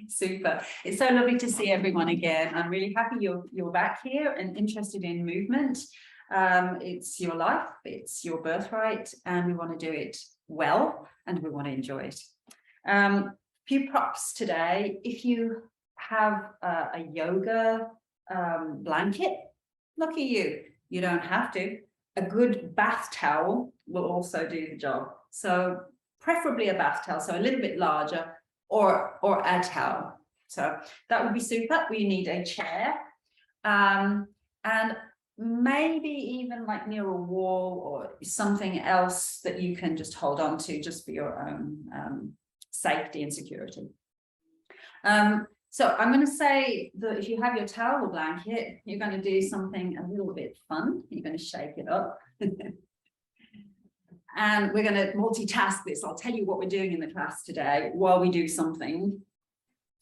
Super. It's so lovely to see everyone again. I'm really happy you're back here and interested in movement. It's your life, it's your birthright, and we want to do it well, and we want to enjoy it. Few props today. If you have a yoga blanket, lucky you. You don't have to. A good bath towel will also do the job. So preferably a bath towel, so a little bit larger, or a towel. So that would be super. We need a chair, and maybe even like near a wall or something else that you can just hold on to just for your own safety and security. So I'm going to say that if you have your towel or blanket, you're going to do something a little bit fun. You're going to shake it up. And we're going to multitask this. I'll tell you what we're doing in the class today while we do something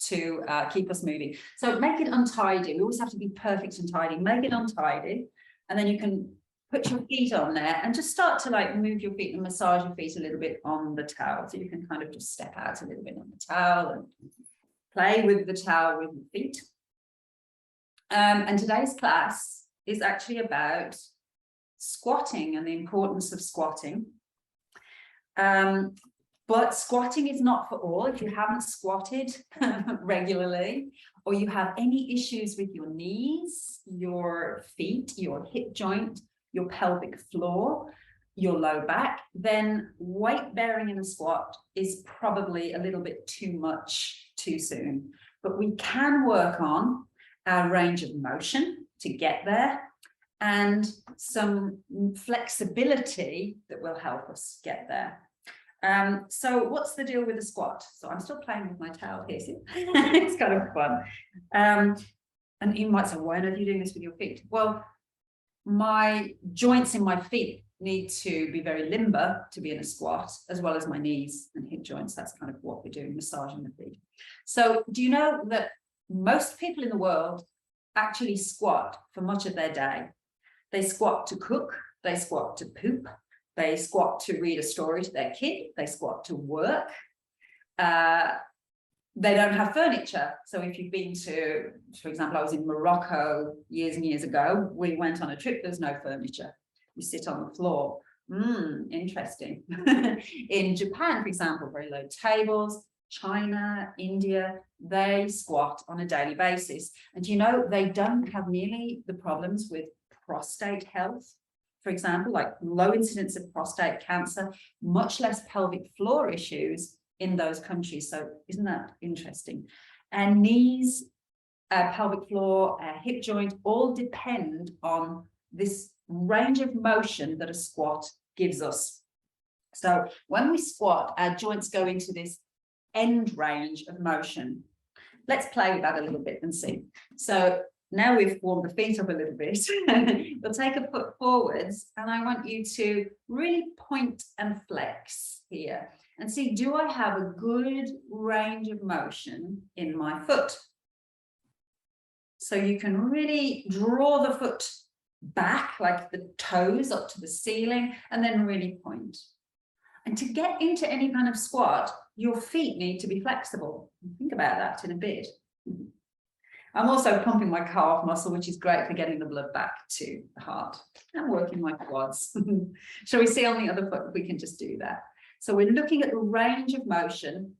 to keep us moving. So make it untidy. We always have to be perfect and tidy. Make it untidy. And then you can put your feet on there and just start to like move your feet and massage your feet a little bit on the towel. So you can kind of just step out a little bit on the towel and play with the towel with your feet. And today's class is actually about squatting and the importance of squatting. But squatting is not for all. If you haven't squatted regularly, or you have any issues with your knees, your feet, your hip joint, your pelvic floor, your low back, then weight bearing in a squat is probably a little bit too much too soon. But we can work on our range of motion to get there, and some flexibility that will help us get there. So what's the deal with the squat? So I'm still playing with my towel here, see? It's kind of fun. And you might say, why are you doing this with your feet? Well, my joints in my feet need to be very limber to be in a squat, as well as my knees and hip joints. That's kind of what we're doing, massaging the feet. So do you know that most people in the world actually squat for much of their day? They squat to cook, they squat to poop, they squat to read a story to their kid, they squat to work. They don't have furniture. So if you've been to, for example, I was in Morocco years and years ago, we went on a trip, there's no furniture. You sit on the floor. Interesting. In Japan, for example, very low tables. China, India, they squat on a daily basis. And you know, they don't have nearly the problems with prostate health, for example, like low incidence of prostate cancer, much less pelvic floor issues in those countries. So isn't that interesting? And knees, pelvic floor, hip joint, all depend on this range of motion that a squat gives us. So when we squat, our joints go into this end range of motion. Let's play with that a little bit and see. So now we've warmed the feet up a little bit. We'll take a foot forwards, and I want you to really point and flex here and see, do I have a good range of motion in my foot? So you can really draw the foot back, like the toes up to the ceiling, and then really point. And to get into any kind of squat, your feet need to be flexible. Think about that in a bit. I'm also pumping my calf muscle, which is great for getting the blood back to the heart. I'm working my quads. Shall we see on the other foot if we can just do that? So we're looking at the range of motion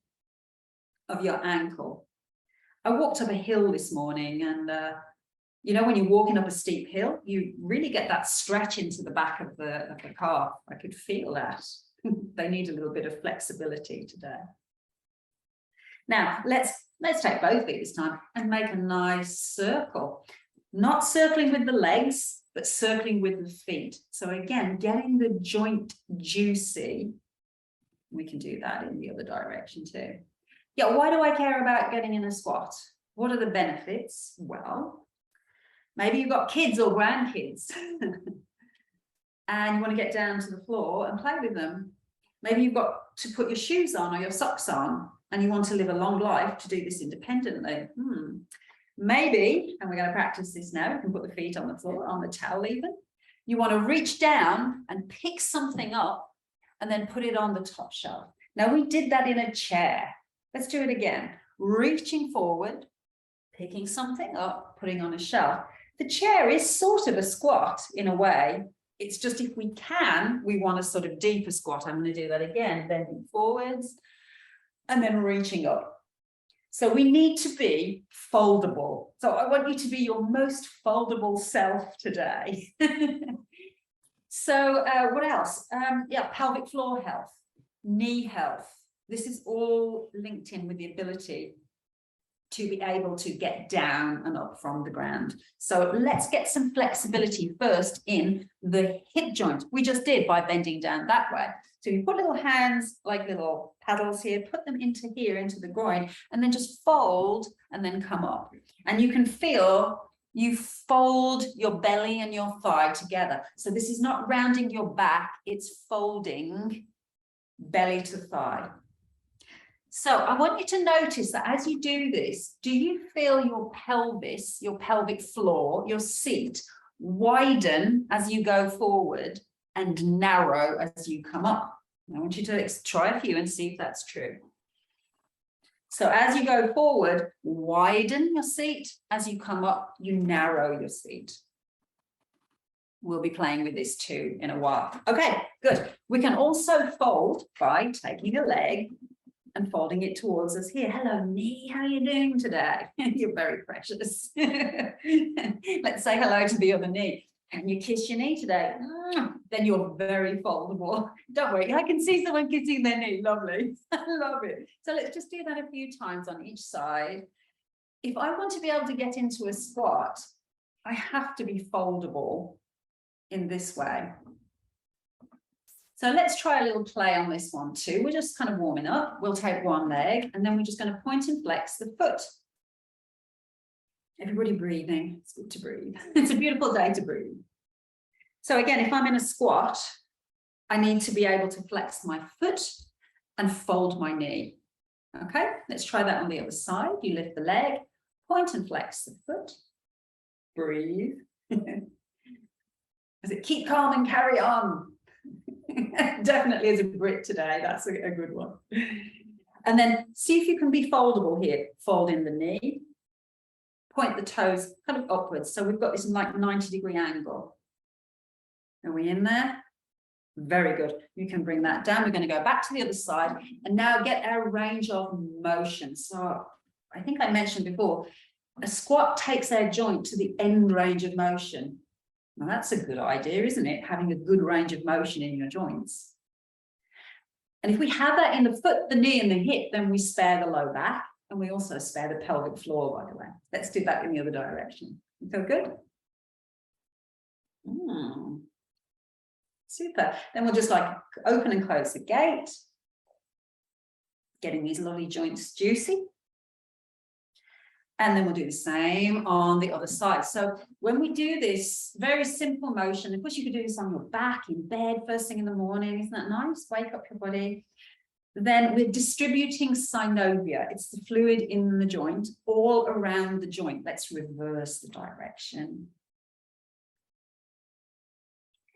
of your ankle. I walked up a hill this morning, and you know, when you're walking up a steep hill, you really get that stretch into the back of the calf. I could feel that. They need a little bit of flexibility today. Now, let's take both feet this time and make a nice circle. Not circling with the legs, but circling with the feet. So again, getting the joint juicy. We can do that in the other direction too. Yeah, why do I care about getting in a squat? What are the benefits? Well, maybe you've got kids or grandkids and you want to get down to the floor and play with them. Maybe you've got to put your shoes on or your socks on and you want to live a long life to do this independently. Maybe, and we're going to practice this now, you can put the feet on the floor, on the towel even. You want to reach down and pick something up and then put it on the top shelf. Now we did that in a chair. Let's do it again. reaching forward, picking something up, putting on a shelf. The chair is sort of a squat in a way. It's just if we can, we want a sort of deeper squat. I'm going to do that again, bending forwards and then reaching up. So we need to be foldable. So I want you to be your most foldable self today. So what else? Yeah, pelvic floor health, knee health. This is all linked in with the ability to be able to get down and up from the ground. So let's get some flexibility first in the hip joint. We just did by bending down that way. So you put little hands like little paddles here, put them into here, into the groin, and then just fold and then come up. And you can feel you fold your belly and your thigh together. So this is not rounding your back, it's folding belly to thigh. So I want you to notice that as you do this, do you feel your pelvis, your pelvic floor, your seat widen as you go forward and narrow as you come up? I want you to try a few and see if that's true. So as you go forward, widen your seat. As you come up, you narrow your seat. We'll be playing with this too in a while. Okay, good. We can also fold by taking a leg and folding it towards us here. Hello, knee. How are you doing today? You're very precious. Let's say hello to the other knee. Can you kiss your knee today? Then you're very foldable. Don't worry, I can see someone kissing their knee. Lovely. I love it. So let's just do that a few times on each side. If I want to be able to get into a squat, I have to be foldable in this way. So let's try a little play on this one too. We're just kind of warming up. We'll take one leg and then we're just going to point and flex the foot. Everybody breathing. It's good to breathe. It's a beautiful day to breathe. So again, if I'm in a squat, I need to be able to flex my foot and fold my knee. Okay, let's try that on the other side. You lift the leg, point and flex the foot. Breathe. As it keep calm and carry on. Definitely as a Brit today, that's a good one. And then see if you can be foldable here. Fold in the knee, point the toes kind of upwards. So we've got this like 90-degree angle. Are we in there? Very good. You can bring that down. We're going to go back to the other side and now get our range of motion. So I think I mentioned before, a squat takes our joint to the end range of motion. Now that's a good idea, isn't it? Having a good range of motion in your joints. And if we have that in the foot, the knee and the hip, then we spare the low back and we also spare the pelvic floor, by the way. Let's do that in the other direction. You feel good? Super. Then we'll just like open and close the gate. Getting these lovely joints juicy. And then we'll do the same on the other side. So when we do this very simple motion, of course you could do this on your back, in bed, first thing in the morning. Isn't that nice? Wake up your body. Then we're distributing synovium. It's the fluid in the joint, all around the joint. Let's reverse the direction.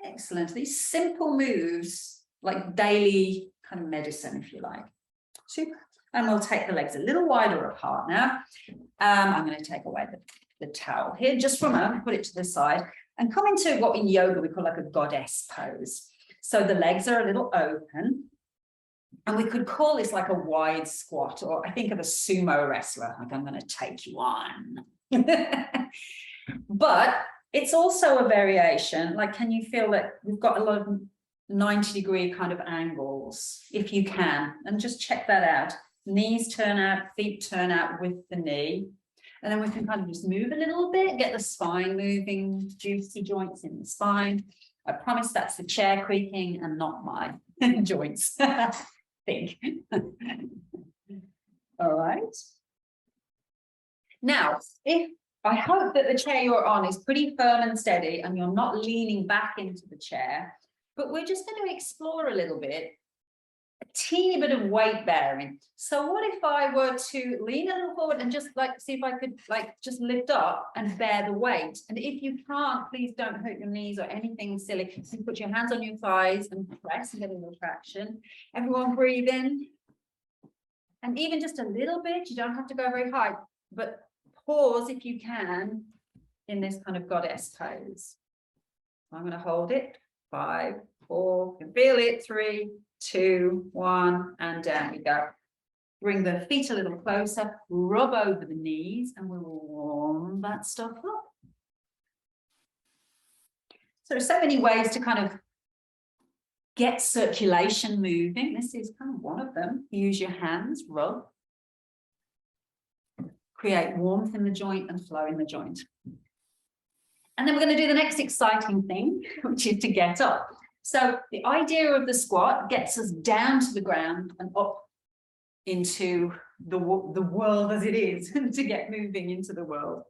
Excellent. These simple moves, like daily kind of medicine, if you like. Super. And we'll take the legs a little wider apart now. I'm going to take away the towel here just for a moment, put it to the side, and come into what in yoga we call like a goddess pose. So the legs are a little open. And we could call this like a wide squat, or I think of a sumo wrestler, like I'm going to take you on. But it's also a variation. Like, can you feel that we've got a lot of 90-degree kind of angles, if you can, and just check that out. Knees turn out, feet turn out with the knee. And then we can kind of just move a little bit, get the spine moving, juicy joints in the spine. I promise that's the chair creaking and not my joints. Think. All right. Now, I hope that the chair you're on is pretty firm and steady and you're not leaning back into the chair, but we're just going to explore a little bit, a teeny bit of weight bearing. So what if I were to lean a little forward and just like see if I could like just lift up and bear the weight? And if you can't, please don't hurt your knees or anything silly. You put your hands on your thighs and press and get a little traction. Everyone breathe in. And even just a little bit, you don't have to go very high, but pause if you can in this kind of goddess pose. I'm going to hold it. 5, 4, you can feel it. 3, 2, 1, and down we go. Bring the feet a little closer, rub over the knees, and we will warm that stuff up. So there's so many ways to kind of get circulation moving. This is kind of one of them. Use your hands, rub. Create warmth in the joint and flow in the joint. And then we're going to do the next exciting thing, which is to get up. So the idea of the squat gets us down to the ground and up into the world as it is, to get moving into the world.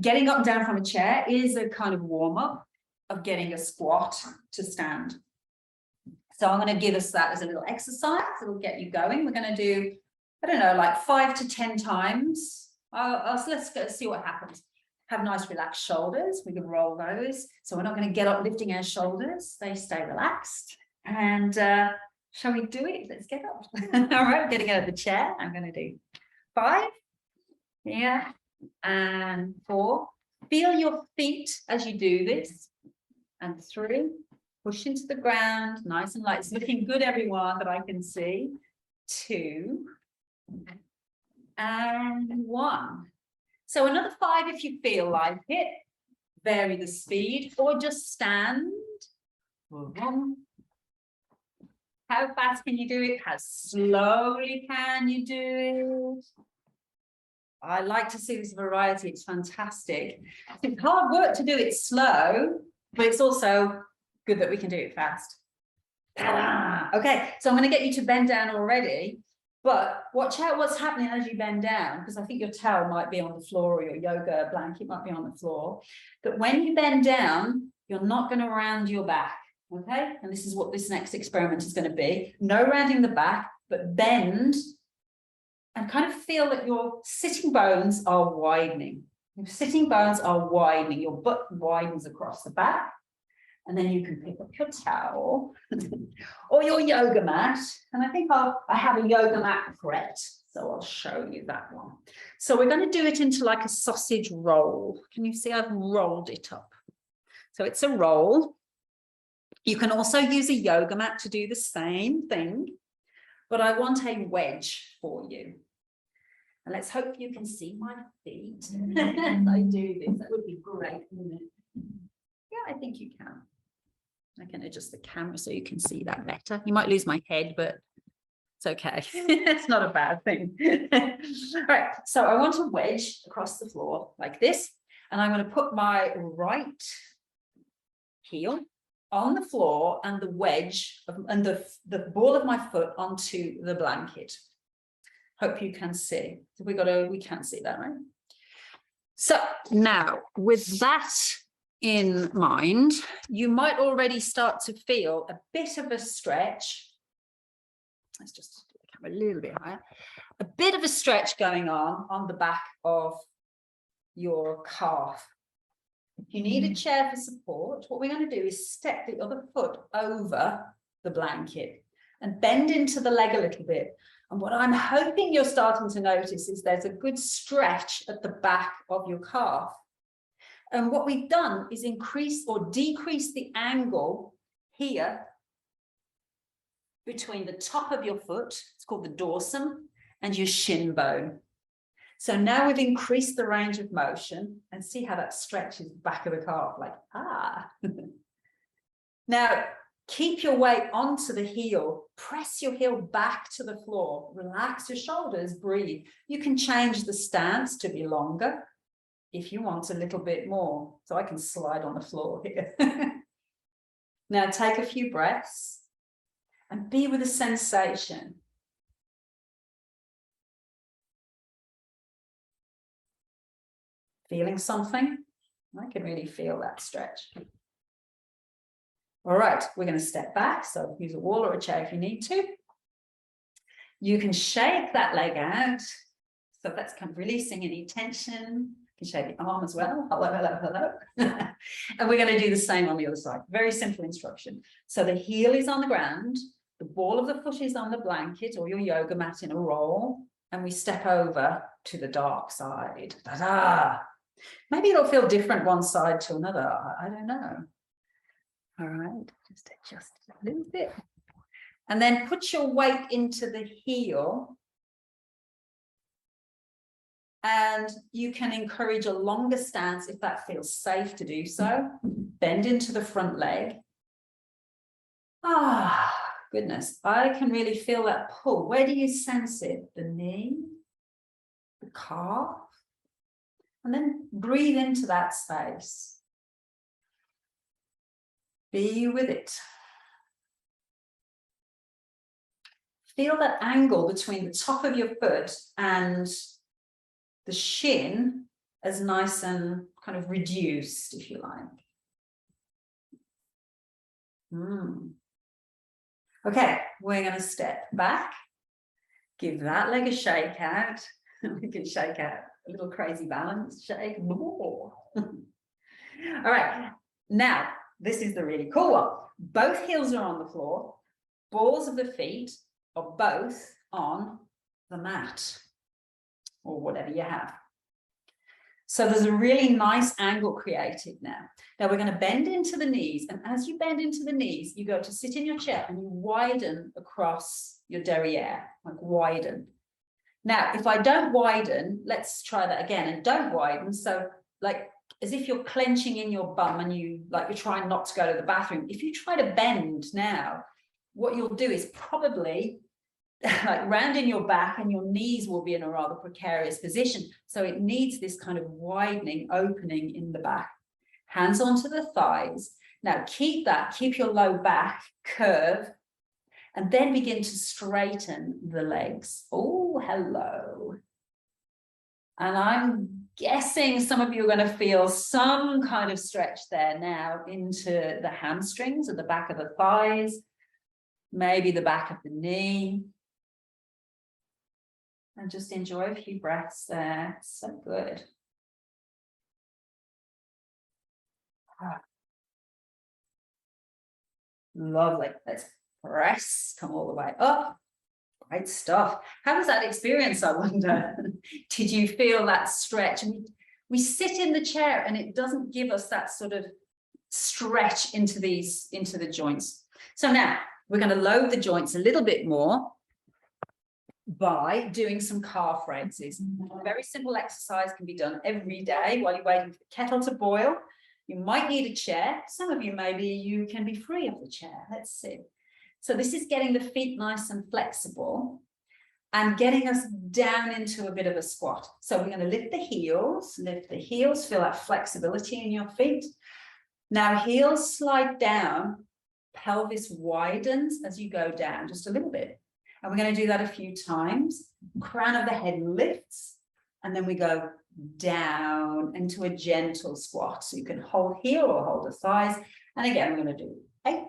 Getting up and down from a chair is a kind of warm-up of getting a squat to stand. So I'm going to give us that as a little exercise. It'll get you going. We're going to do, I don't know, like 5 to 10 times. Let's go see what happens. Have nice relaxed shoulders. We can roll those. So we're not going to get up lifting our shoulders. They stay relaxed. And shall we do it? Let's get up. All right, getting out of the chair. I'm going to do 5. Yeah. And 4. Feel your feet as you do this. And 3. Push into the ground, nice and light. It's looking good, everyone, that I can see. 2. And 1. So another 5 if you feel like it. Vary the speed or just stand. How fast can you do it? How slowly can you do it? I like to see this variety. It's fantastic. It's hard work to do it slow, but it's also good that we can do it fast. Okay, so I'm going to get you to bend down already, but watch out what's happening as you bend down, because I think your towel might be on the floor or your yoga blanket might be on the floor. But when you bend down, you're not going to round your back, okay? And this is what this next experiment is going to be. No rounding the back, but bend and kind of feel that your sitting bones are widening. Your sitting bones are widening. Your butt widens across the back. And then you can pick up your towel or your yoga mat. And I think I have a yoga mat prepped, so I'll show you that one. So we're going to do it into like a sausage roll. Can you see I've rolled it up? So it's a roll. You can also use a yoga mat to do the same thing, but I want a wedge for you. And let's hope you can see my feet as I do this. That would be great, wouldn't it? Yeah, I think you can. I can adjust the camera so you can see that better. You might lose my head, but it's okay. It's not a bad thing. All right, so I want a wedge across the floor like this, and I'm going to put my right heel on the floor and the wedge and the ball of my foot onto the blanket. Hope you can see. So we can't see that, right? So now with that in mind, you might already start to feel a bit of a stretch. Let's just do the camera a little bit higher. A bit of a stretch going on the back of your calf. If you need a chair for support, what we're going to do is step the other foot over the blanket and bend into the leg a little bit. And what I'm hoping you're starting to notice is there's a good stretch at the back of your calf. And what we've done is increase or decrease the angle here between the top of your foot, it's called the dorsum, and your shin bone. So now we've increased the range of motion, and see how that stretches the back of the calf, like, ah. Now, keep your weight onto the heel, press your heel back to the floor, relax your shoulders, breathe. You can change the stance to be longer if you want a little bit more. So I can slide on the floor here. Now take a few breaths and be with the sensation. Feeling something? I can really feel that stretch. All right, we're going to step back. So use a wall or a chair if you need to. You can shake that leg out. So that's kind of releasing any tension. You can shake the arm as well. Hello, hello, hello. And we're going to do the same on the other side. Very simple instruction. So the heel is on the ground. The ball of the foot is on the blanket or your yoga mat in a roll, and we step over to the dark side. Ta-da! Maybe it'll feel different one side to another. I don't know. All right, just adjust it a little bit. And then put your weight into the heel. And you can encourage a longer stance if that feels safe to do so. Bend into the front leg. Ah, goodness, I can really feel that pull. Where do you sense it? The knee, the calf, and then breathe into that space. Be with it. Feel that angle between the top of your foot and the shin as nice and kind of reduced, if you like. Okay, we're going to step back, give that leg a shake out. We can shake out a little crazy balance shake. All right, now this is the really cool one. Both heels are on the floor. Balls of the feet are both on the mat or whatever you have. So there's a really nice angle created now. Now we're going to bend into the knees, and as you bend into the knees, you go to sit in your chair and you widen across your derriere, like widen. Now, if I don't widen, let's try that again, and don't widen. So like as if you're clenching in your bum and you're trying not to go to the bathroom. If you try to bend now, what you'll do is probably like rounding your back, and your knees will be in a rather precarious position. So it needs this kind of widening, opening in the back. Hands onto the thighs. Now keep your low back curve, and then begin to straighten the legs. Oh, hello. And I'm guessing some of you are going to feel some kind of stretch there now into the hamstrings at the back of the thighs, maybe the back of the knee. And just enjoy a few breaths there. So good. Lovely. Let's press, come all the way up. Great stuff. How was that experience, I wonder? Did you feel that stretch? I mean, we sit in the chair and it doesn't give us that sort of stretch into the joints. So now we're going to load the joints a little bit more by doing some calf raises. A very simple exercise can be done every day while you're waiting for the kettle to boil. You might need a chair. Some of you, maybe you can be free of the chair. Let's see. So this is getting the feet nice and flexible and getting us down into a bit of a squat. So we're going to lift the heels, feel that flexibility in your feet. Now heels slide down, pelvis widens as you go down just a little bit. And we're going to do that a few times. Crown of the head lifts, and then we go down into a gentle squat. So you can hold here or hold the thighs. And again, we're going to do 8.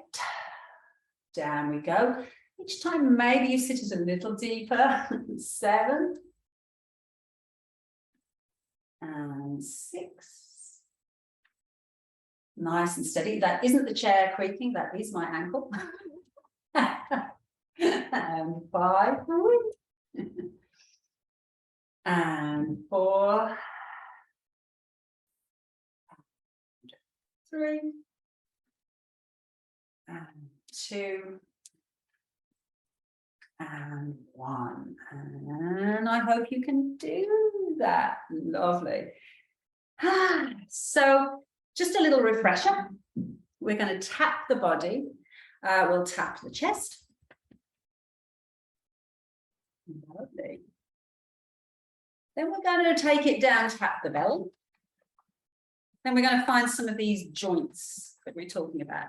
Down we go. Each time, maybe you sit it a little deeper. 7. And 6. Nice and steady. That isn't the chair creaking, that is my ankle. And 5. And 4. 3. And 2. And 1. And I hope you can do that. Lovely. So just a little refresher. We're going to tap the body. We'll tap the chest. Lovely. Then we're going to take it down, tap the belly. Then we're going to find some of these joints that we're talking about.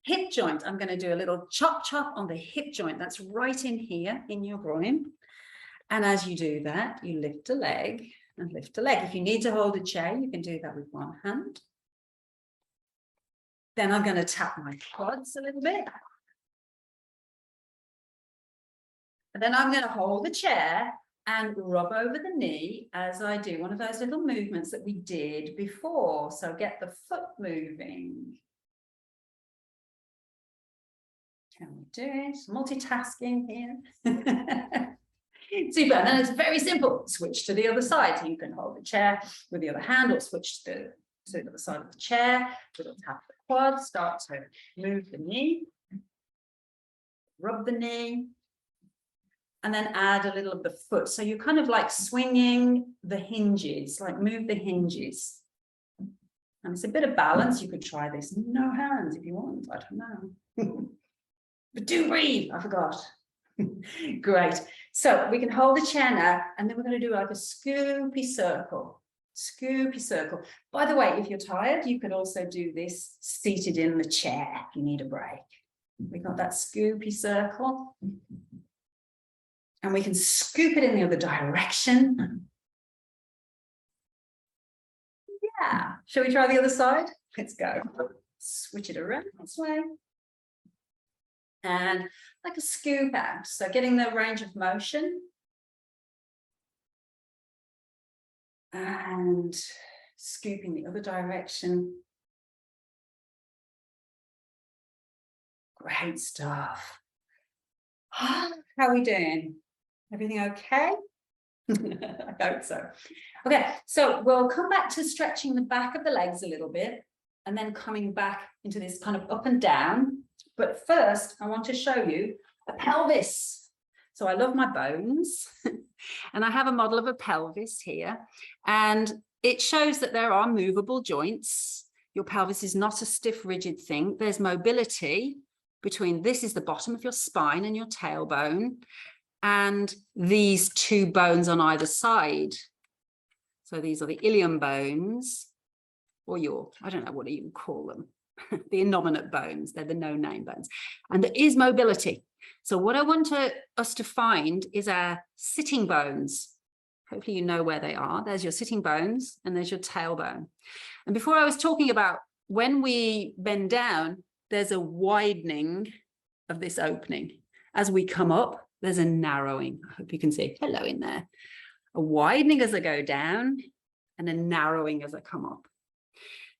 Hip joint, I'm going to do a little chop chop on the hip joint. That's right in here in your groin. And as you do that, you lift a leg and lift a leg. If you need to hold a chair, you can do that with one hand. Then I'm going to tap my quads a little bit. And then I'm going to hold the chair and rub over the knee as I do one of those little movements that we did before. So get the foot moving. Can we do it? Multitasking here. Super. And then it's very simple. Switch to the other side. You can hold the chair with the other hand or switch to the other side of the chair. We'll tap the quad, start to move the knee, rub the knee, and then add a little of the foot. So you're kind of like swinging the hinges, like move the hinges. And it's a bit of balance. You could try this. No hands if you want. I don't know. But do breathe. I forgot. Great. So we can hold the chair now, and then we're going to do like a scoopy circle. Scoopy circle. By the way, if you're tired, you could also do this seated in the chair if you need a break. We got that scoopy circle. And we can scoop it in the other direction. Yeah. Shall we try the other side? Let's go. Switch it around this way. And like a scoop out. So getting the range of motion. And scooping the other direction. Great stuff. How are we doing? Everything okay? I hope so. Okay, so we'll come back to stretching the back of the legs a little bit and then coming back into this kind of up and down. But first, I want to show you a pelvis. So I love my bones and I have a model of a pelvis here, and it shows that there are movable joints. Your pelvis is not a stiff, rigid thing. There's mobility between, this is the bottom of your spine and your tailbone, and these two bones on either side. So these are the ilium bones, or your, I don't know what you call them, the innominate bones. They're the no-name bones. And there is mobility. So what I want us to find is our sitting bones. Hopefully you know where they are. There's your sitting bones and there's your tailbone. And before I was talking about when we bend down, there's a widening of this opening. As we come up, there's a narrowing. I hope you can see. Hello in there. A widening as I go down and a narrowing as I come up.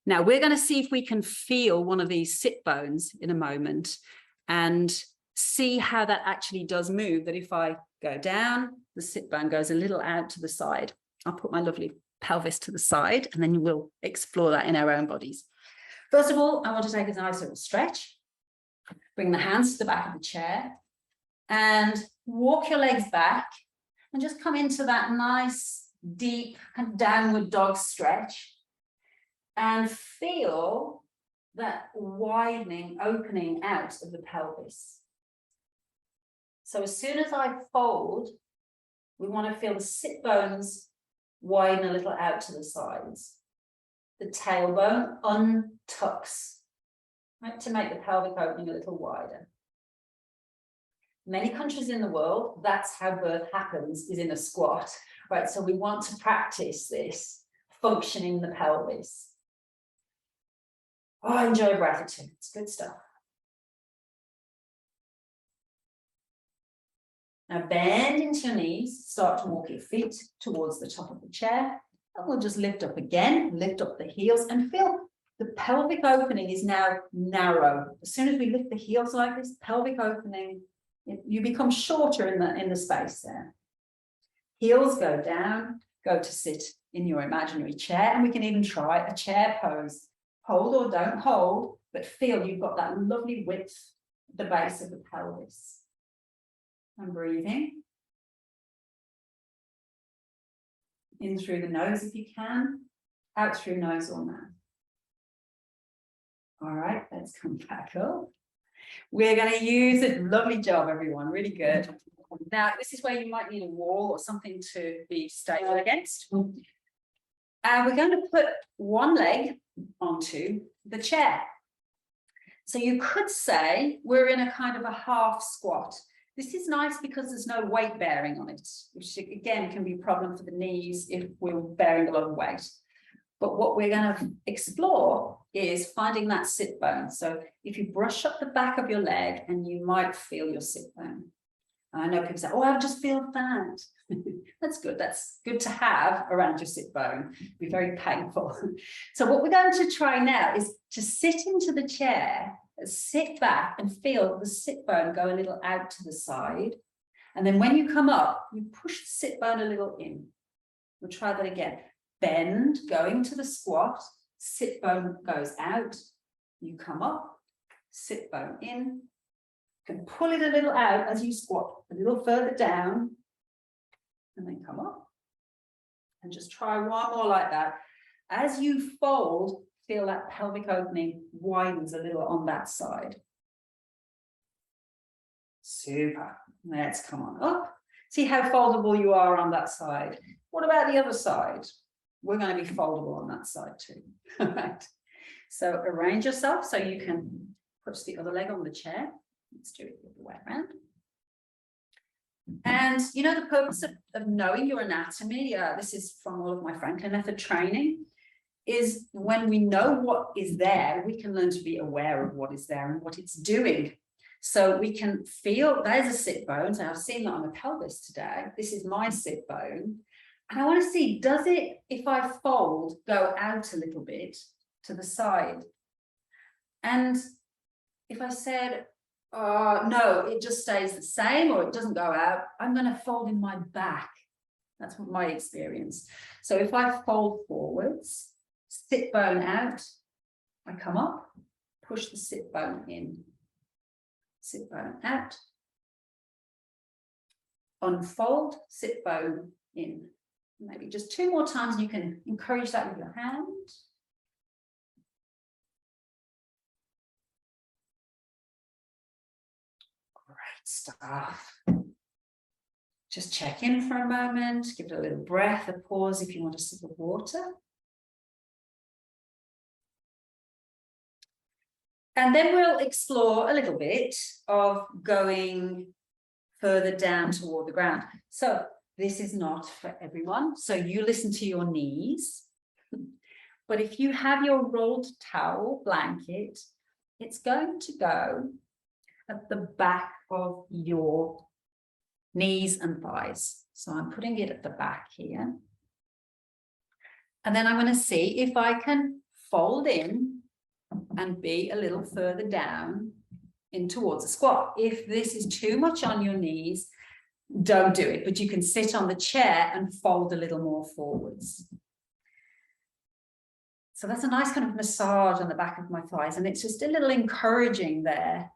Now we're going to see if we can feel one of these sit bones in a moment and see how that actually does move. That if I go down, the sit bone goes a little out to the side. I'll put my lovely pelvis to the side and then we'll explore that in our own bodies. First of all, I want to take a nice little stretch. Bring the hands to the back of the chair and walk your legs back and just come into that nice, deep kind of downward dog stretch and feel that widening, opening out of the pelvis. So as soon as I fold, we want to feel the sit bones widen a little out to the sides. The tailbone untucks, right, to make the pelvic opening a little wider. Many countries in the world, that's how birth happens, is in a squat, right? So we want to practice this functioning in the pelvis. Oh, I enjoy gratitude. It's good stuff. Now bend into your knees, start to walk your feet towards the top of the chair. And we'll just lift up again, lift up the heels and feel the pelvic opening is now narrow. As soon as we lift the heels like this, pelvic opening, you become shorter in the space there. Heels go down, go to sit in your imaginary chair, and we can even try a chair pose. Hold or don't hold, but feel you've got that lovely width at the base of the pelvis. And breathing. In through the nose if you can, out through nose or mouth. All right, let's come back up. We're going to use it. Lovely job, everyone. Really good. Now, this is where you might need a wall or something to be stable against. And we're going to put one leg onto the chair. So you could say we're in a kind of a half squat. This is nice because there's no weight bearing on it, which again can be a problem for the knees if we're bearing a lot of weight. But what we're going to explore is finding that sit bone. So if you brush up the back of your leg and you might feel your sit bone. And I know people say, oh, I just feel fat. That's good. That's good to have around your sit bone. It'd be very painful. So what we're going to try now is to sit into the chair, sit back and feel the sit bone go a little out to the side. And then when you come up, you push the sit bone a little in. We'll try that again. Bend, going to the squat, sit bone goes out. You come up, sit bone in. You can pull it a little out as you squat, a little further down, and then come up. And just try one more like that. As you fold, feel that pelvic opening widens a little on that side. Super. Let's come on up. See how foldable you are on that side. What about the other side? We're going to be foldable on that side too. All right. So arrange yourself so you can put the other leg on the chair. Let's do it the other way around. And you know the purpose of knowing your anatomy, this is from all of my Franklin method training, is when we know what is there, we can learn to be aware of what is there and what it's doing. So we can feel, there's a sit bone. So I've seen that on the pelvis today. This is my sit bone. And I want to see, does it, if I fold, go out a little bit to the side? And if I said, no, it just stays the same or it doesn't go out, I'm going to fold in my back. That's my experience. So if I fold forwards, sit bone out, I come up, push the sit bone in, sit bone out, unfold, sit bone in. Maybe just 2 more times, and you can encourage that with your hand. Great stuff. Just check in for a moment, give it a little breath, a pause if you want a sip of water. And then we'll explore a little bit of going further down toward the ground. So this is not for everyone. So you listen to your knees. But if you have your rolled towel blanket, it's going to go at the back of your knees and thighs. So I'm putting it at the back here. And then I'm going to see if I can fold in and be a little further down in towards a squat. If this is too much on your knees, don't do it, but you can sit on the chair and fold a little more forwards. So that's a nice kind of massage on the back of my thighs, and it's just a little encouraging there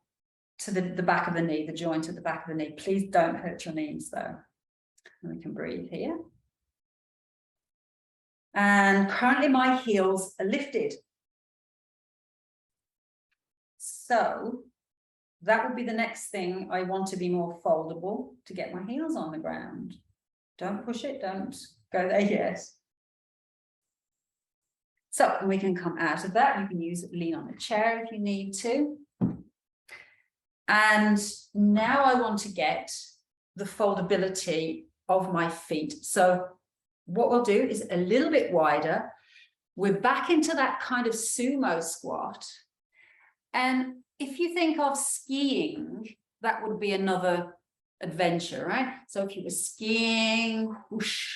to the back of the knee, the joint at the back of the knee. Please don't hurt your knees though. And we can breathe here. And currently my heels are lifted. So that would be the next thing. I want to be more foldable to get my heels on the ground. Don't push it, don't go there yet. So we can come out of that. You can lean on a chair if you need to. And now I want to get the foldability of my feet. So what we'll do is a little bit wider. We're back into that kind of sumo squat. And if you think of skiing, that would be another adventure, right? So if you were skiing, whoosh,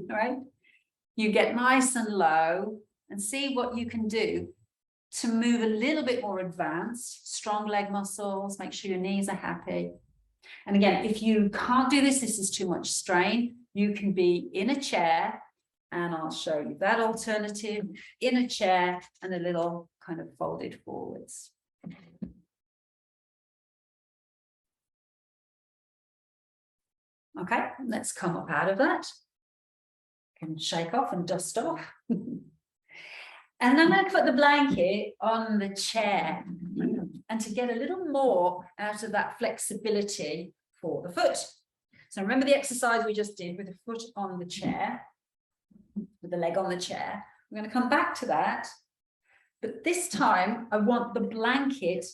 right? You get nice and low and see what you can do to move a little bit more advanced, strong leg muscles, make sure your knees are happy. And again, if you can't do this, this is too much strain, you can be in a chair, and I'll show you that alternative, in a chair and a little kind of folded forwards. Okay, let's come up out of that. Can shake off and dust off. And I'm going to put the blanket on the chair, and to get a little more out of that flexibility for the foot. So remember the exercise we just did with the foot on the chair, with the leg on the chair. I'm going to come back to that, but this time I want the blanket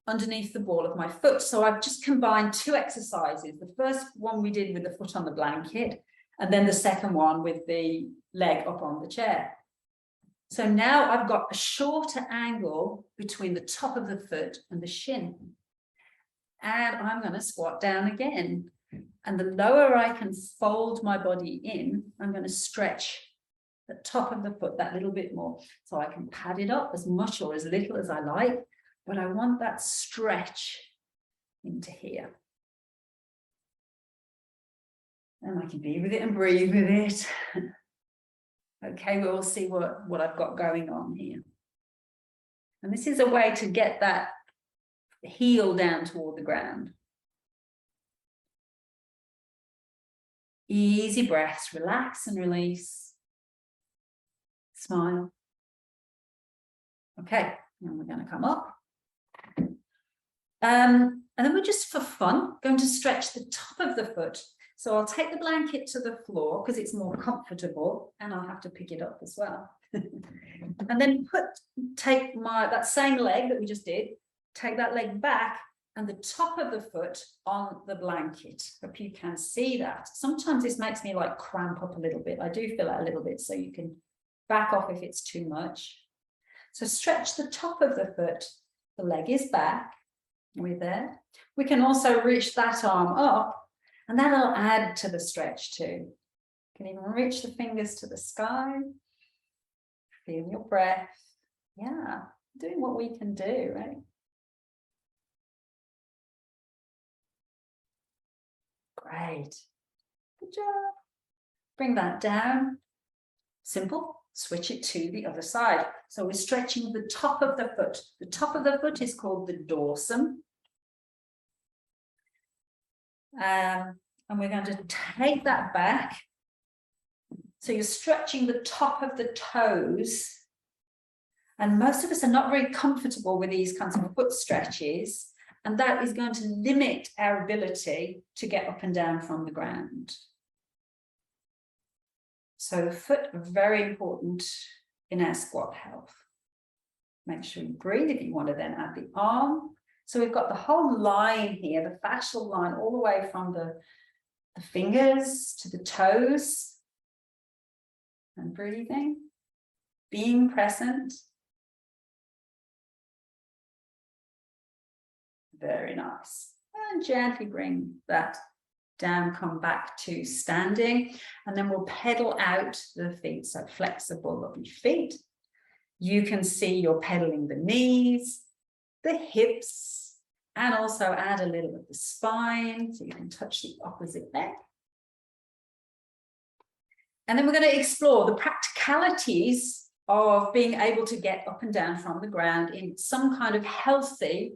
underneath the ball of my foot. So I've just combined 2 exercises. The first one we did with the foot on the blanket, and then the second one with the leg up on the chair. So now I've got a shorter angle between the top of the foot and the shin. And I'm going to squat down again. And the lower I can fold my body in, I'm going to stretch the top of the foot that little bit more. So I can pad it up as much or as little as I like, but I want that stretch into here. And I can be with it and breathe with it. Okay, we'll see what I've got going on here. And this is a way to get that heel down toward the ground. Easy breaths, relax and release. Smile. Okay, and we're going to come up. And then we're just, for fun, going to stretch the top of the foot. So I'll take the blanket to the floor because it's more comfortable, and I'll have to pick it up as well. And then take that same leg that we just did, take that leg back and the top of the foot on the blanket. Hope you can see that. Sometimes this makes me like cramp up a little bit. I do feel that a little bit, so you can back off if it's too much. So stretch the top of the foot. The leg is back. We're there. We can also reach that arm up, and that'll add to the stretch too. You can even reach the fingers to the sky. Feel your breath. Yeah, doing what we can do, right? Great. Good job. Bring that down. Simple. Switch it to the other side. So we're stretching the top of the foot. The top of the foot is called the dorsum. And we're going to take that back. So you're stretching the top of the toes. And most of us are not very comfortable with these kinds of foot stretches. And that is going to limit our ability to get up and down from the ground. So the foot are very important in our squat health. Make sure you breathe if you want to then add the arm. So we've got the whole line here, the fascial line, all the way from the fingers to the toes. And breathing, being present. Very nice. And gently bring that down, come back to standing. And then we'll pedal out the feet. So flexible lovely feet. You can see you're pedaling the knees, the hips, and also add a little of the spine. So you can touch the opposite leg. And then we're going to explore the practicalities of being able to get up and down from the ground in some kind of healthy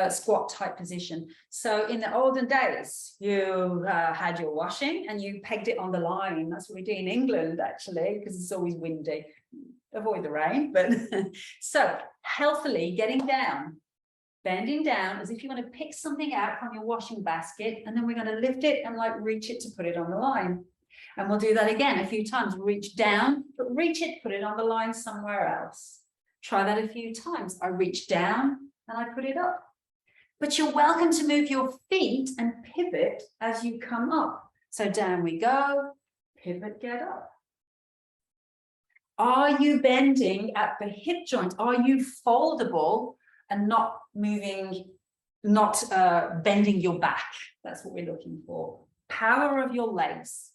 squat type position. So in the olden days, you had your washing and you pegged it on the line. That's what we do in England, actually, because it's always windy. Avoid the rain, but so healthily getting down, bending down as if you want to pick something out from your washing basket, and then we're going to lift it and like reach it to put it on the line. And we'll do that again a few times. Reach down, but reach it, put it on the line somewhere else. Try that a few times. I reach down and I put it up. But you're welcome to move your feet and pivot as you come up. So down we go, pivot, get up. Are you bending at the hip joint? Are you foldable and not moving, not bending your back? That's what we're looking for. Power of your legs.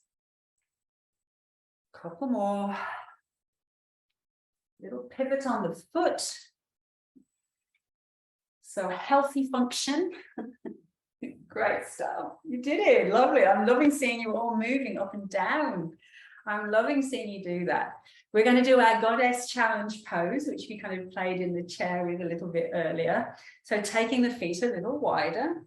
Couple more. Little pivot on the foot. So healthy function. Great stuff. You did it. Lovely. I'm loving seeing you all moving up and down. I'm loving seeing you do that. We're going to do our goddess challenge pose, which we kind of played in the chair with a little bit earlier. So taking the feet a little wider.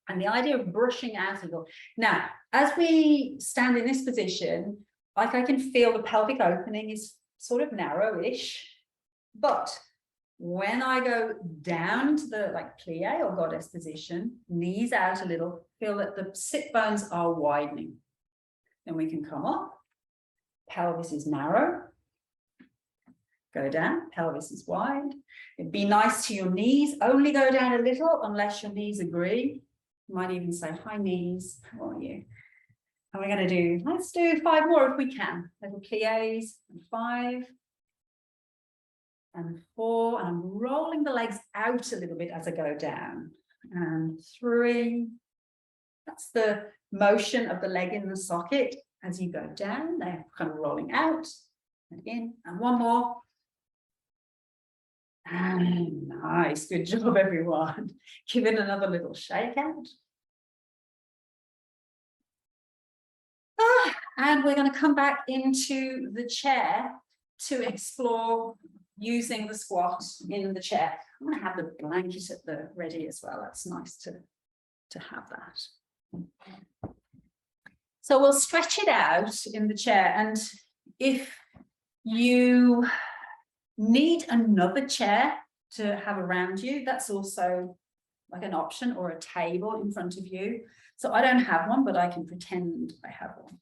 And the idea of brushing out a little. Now, as we stand in this position, like I can feel the pelvic opening is sort of narrowish, but when I go down to the like plie or goddess position, knees out a little, feel that the sit bones are widening. Then we can come up, pelvis is narrow, go down, pelvis is wide. It'd be nice to your knees, only go down a little unless your knees agree. You might even say, hi knees, how are you? And we're going to do, let's do 5 more if we can. Little plies, and 5, and 4, and I'm rolling the legs out a little bit as I go down. and 3. That's the motion of the leg in the socket as you go down. They're kind of rolling out and in, and 1 more. And nice, good job, everyone. Give it another little shake out. And we're going to come back into the chair to explore using the squat in the chair. I'm going to have the blanket at the ready as well. That's nice to have that. So we'll stretch it out in the chair. And if you need another chair to have around you, that's also like an option, or a table in front of you. So I don't have one, but I can pretend I have one.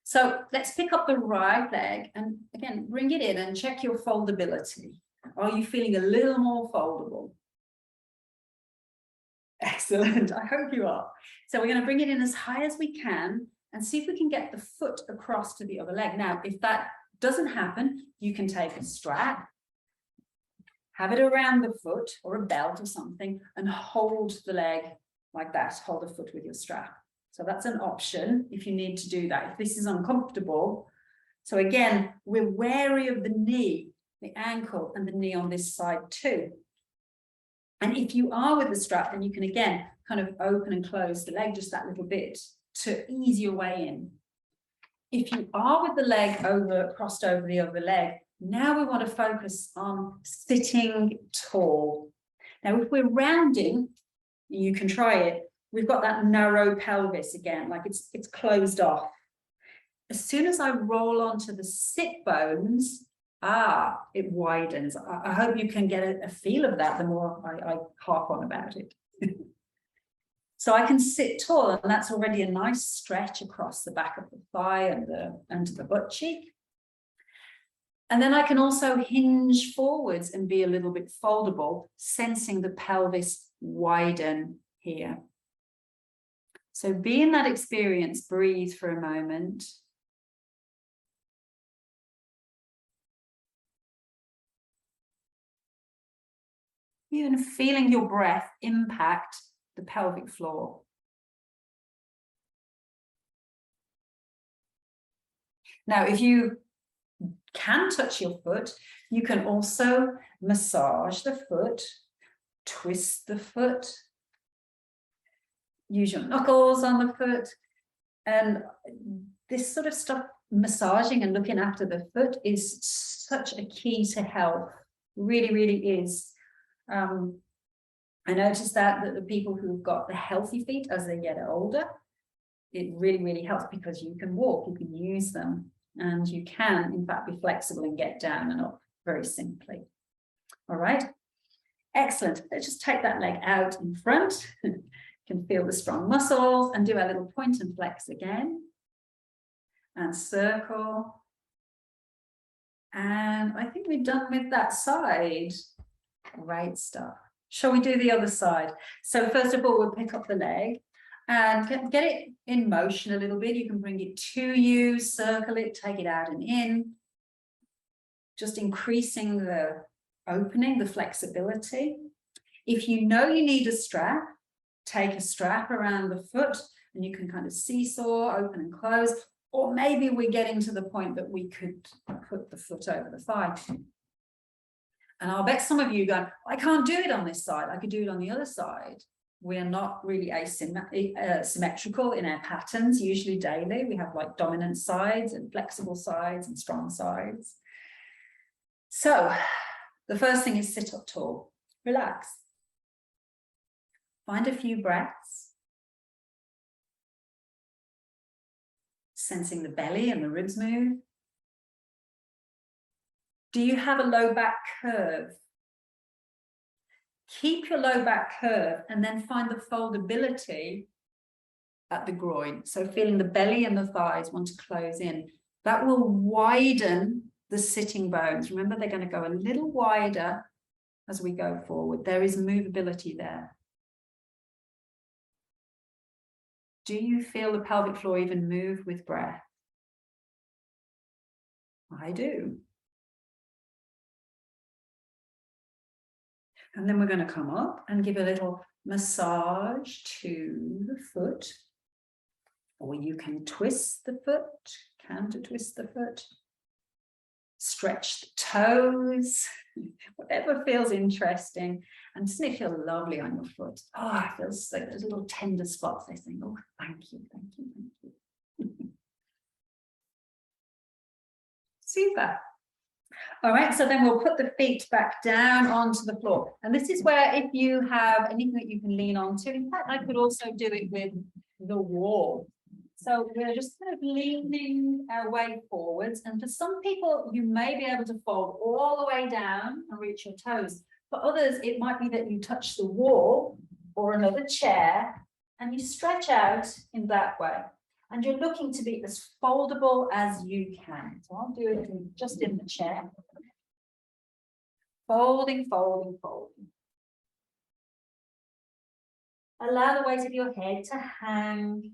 So let's pick up the right leg and again, bring it in and check your foldability. Are you feeling a little more foldable? Excellent, I hope you are. So we're going to bring it in as high as we can and see if we can get the foot across to the other leg. Now, if that doesn't happen, you can take a strap, have it around the foot or a belt or something, and hold the leg like that. Hold the foot with your strap. So that's an option if you need to do that, if this is uncomfortable. So again, we're wary of the knee, the ankle, and the knee on this side too. And if you are with the strap, then you can again kind of open and close the leg just that little bit to ease your way in. If you are with the leg crossed over the other leg, now we want to focus on sitting tall. Now, if we're rounding, you can try it. We've got that narrow pelvis again, like it's closed off. As soon as I roll onto the sit bones, it widens. I hope you can get a feel of that the more I harp on about it. So I can sit tall, and that's already a nice stretch across the back of the thigh and the butt cheek. And then I can also hinge forwards and be a little bit foldable, sensing the pelvis widen here. So be in that experience, breathe for a moment. Even feeling your breath impact the pelvic floor. Now, if you can touch your foot, you can also massage the foot, twist the foot, use your knuckles on the foot. And this sort of stuff, massaging and looking after the foot, is such a key to health. Really, really is. I noticed that the people who've got the healthy feet as they get older, it really, really helps because you can walk, you can use them, and you can, in fact, be flexible and get down and up very simply. All right, excellent. Let's just take that leg out in front. You can feel the strong muscles and do a little point and flex again. And circle. And I think we're done with that side. Great stuff. Shall we do the other side? So first of all, we'll pick up the leg and get it in motion a little bit. You can bring it to you, circle it, take it out and in. Just increasing the opening, the flexibility. If you know you need a strap, take a strap around the foot and you can kind of seesaw, open and close. Or maybe we're getting to the point that we could put the foot over the thigh. And I'll bet some of you go, I can't do it on this side. I could do it on the other side. We're not really symmetrical in our patterns, usually daily. We have like dominant sides and flexible sides and strong sides. So the first thing is sit up tall, relax. Find a few breaths. Sensing the belly and the ribs move. Do you have a low back curve? Keep your low back curve and then find the foldability at the groin. So feeling the belly and the thighs want to close in. That will widen the sitting bones. Remember, they're going to go a little wider as we go forward. There is movability there. Do you feel the pelvic floor even move with breath? I do. And then we're going to come up and give a little massage to the foot, or you can twist the foot, counter twist the foot, stretch the toes, whatever feels interesting. And doesn't it feel lovely on your foot? Oh, it feels like those little tender spots. They think, oh, thank you, thank you, thank you. Super. All right, so then we'll put the feet back down onto the floor. And this is where if you have anything that you can lean onto, in fact, I could also do it with the wall. So we're just kind of leaning our way forwards. And for some people, you may be able to fold all the way down and reach your toes. For others, it might be that you touch the wall or another chair and you stretch out in that way. And you're looking to be as foldable as you can. So I'll do it just in the chair. Folding, folding, folding. Allow the weight of your head to hang.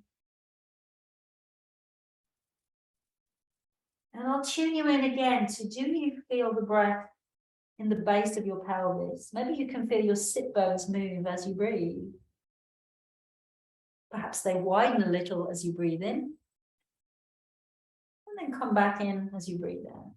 And I'll tune you in again to do you feel the breath in the base of your pelvis? Maybe you can feel your sit bones move as you breathe. Perhaps they widen a little as you breathe in. And then come back in as you breathe out.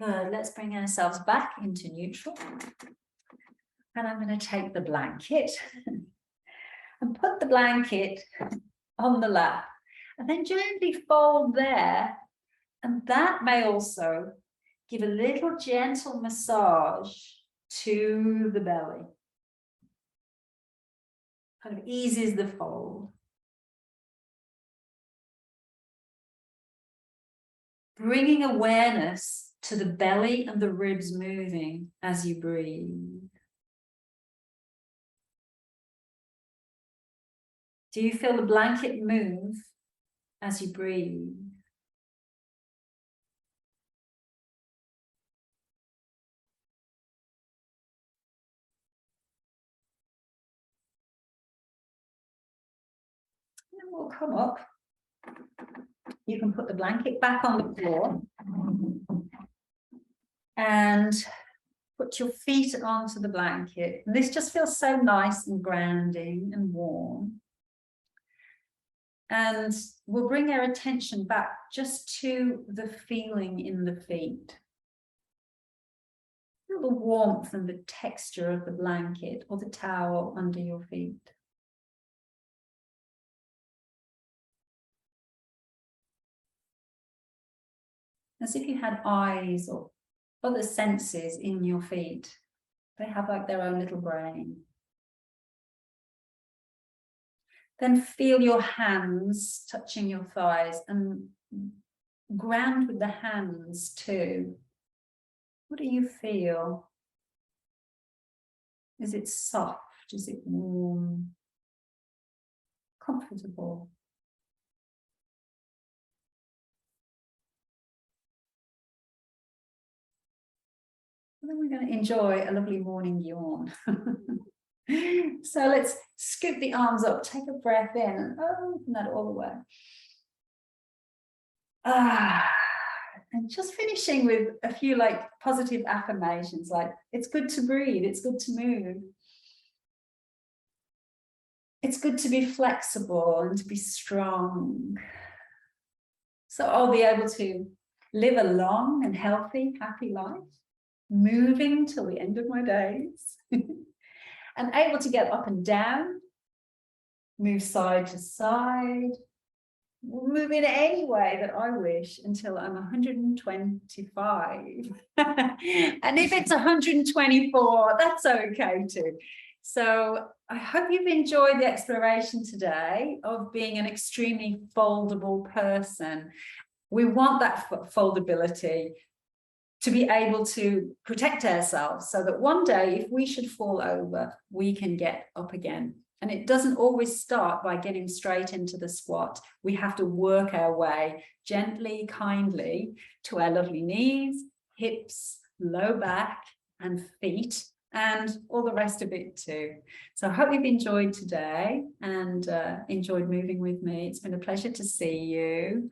Good. Let's bring ourselves back into neutral. And I'm going to take the blanket and put the blanket on the lap. And then gently fold there. And that may also give a little gentle massage to the belly. Kind of eases the fold. Bringing awareness to the belly and the ribs moving as you breathe. Do you feel the blanket move as you breathe? And we'll come up. You can put the blanket back on the floor and put your feet onto the blanket. And this just feels so nice and grounding and warm. And we'll bring our attention back just to the feeling in the feet. Feel the warmth and the texture of the blanket or the towel under your feet. As if you had eyes or other senses in your feet. They have like their own little brain. Then feel your hands touching your thighs and ground with the hands too. What do you feel? Is it soft? Is it warm? Comfortable? And then we're going to enjoy a lovely morning yawn. So let's scoop the arms up, take a breath in, and open that all the way. And just finishing with a few like positive affirmations, like it's good to breathe, it's good to move. It's good to be flexible and to be strong. So I'll be able to live a long and healthy, happy life, moving till the end of my days. And able to get up and down, move side to side, move in any way that I wish until I'm 125. And if it's 124, that's okay too. So I hope you've enjoyed the exploration today of being an extremely foldable person. We want that foldability to be able to protect ourselves so that one day, if we should fall over, we can get up again. And it doesn't always start by getting straight into the squat. We have to work our way gently, kindly to our lovely knees, hips, low back, and feet. and all the rest of it too. So I hope you've enjoyed today and enjoyed moving with me. It's been a pleasure to see you.